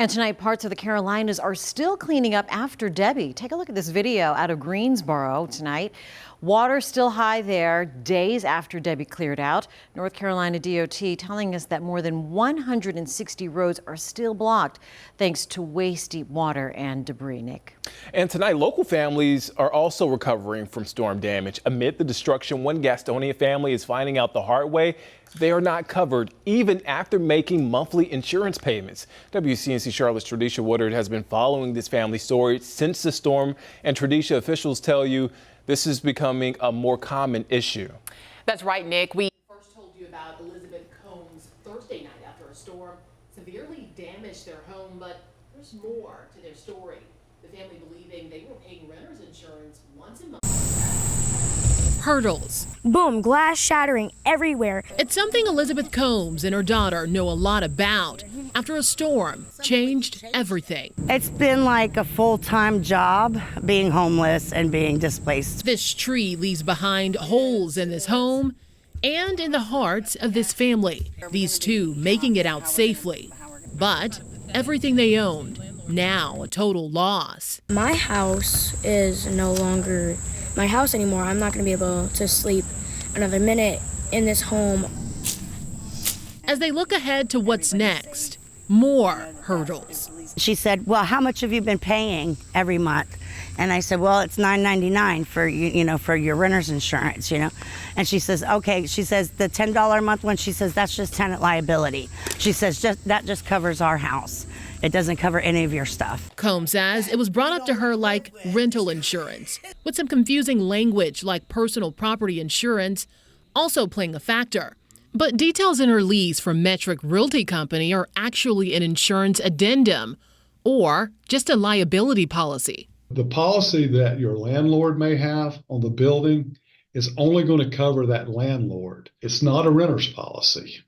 And tonight, parts of the Carolinas are still cleaning up after Debbie. Take a look at this video out of Greensboro tonight. Water still high there days after Debbie cleared out. North Carolina DOT telling us that more than 160 roads are still blocked thanks to waist-deep water and debris, Nick. And tonight, local families are also recovering from storm damage. Amid the destruction, one Gastonia family is finding out the hard way they are not covered even after making monthly insurance payments. WCNC Charlotte's Tradisha Woodard has been following this family's story since the storm, and Tradisha, officials tell you this is becoming a more common issue. That's right, Nick. We first told you about Elizabeth Combs Thursday night after a storm severely damaged their home, but there's more to their story. The family believing they were paying renter's insurance once a month. Hurdles. Boom, glass shattering everywhere. It's something Elizabeth Combs and her daughter know a lot about. After a storm changed everything. It's been like a full-time job being homeless and being displaced. This tree leaves behind holes in this home and in the hearts of this family. These two making it out safely. But everything they owned, now a total loss. My house is no longer my house anymore. I'm not going to be able to sleep another minute in this home. As they look ahead to what's next, more hurdles. She said, well, how much have you been paying every month? And I said, well, it's $9.99 for for your renter's insurance, And she says, okay. She says the $10 a month one, she says that's just tenant liability. She says that just covers our house. It doesn't cover any of your stuff. Combs says it was brought up to her like rental insurance, with some confusing language like personal property insurance also playing a factor. But details in her lease from Metric Realty Company are actually an insurance addendum or just a liability policy. The policy that your landlord may have on the building is only going to cover that landlord. It's not a renter's policy.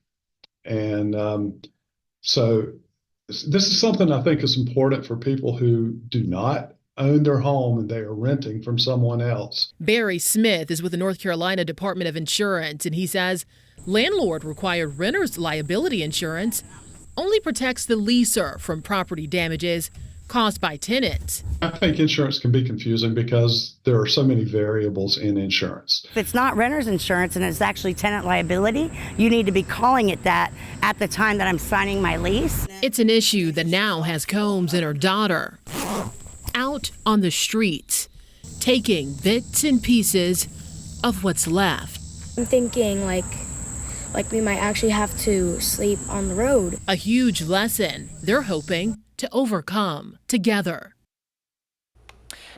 And so this is something I think is important for people who do not own their home and they are renting from someone else. Barry Smith is with the North Carolina Department of Insurance, and he says landlord required renter's liability insurance only protects the leaser from property damages caused by tenants. I think insurance can be confusing because there are so many variables in insurance. If it's not renter's insurance and it's actually tenant liability, you need to be calling it that at the time that I'm signing my lease. It's an issue that now has Combs and her daughter out on the streets, taking bits and pieces of what's left. I'm thinking like we might actually have to sleep on the road. A huge lesson they're hoping to overcome together.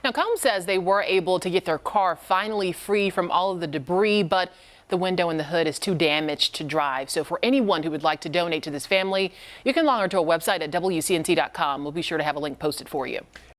Now, Combs says they were able to get their car finally free from all of the debris, but the window in the hood is too damaged to drive. So for anyone who would like to donate to this family, you can log on to our website at WCNC.com. We'll be sure to have a link posted for you.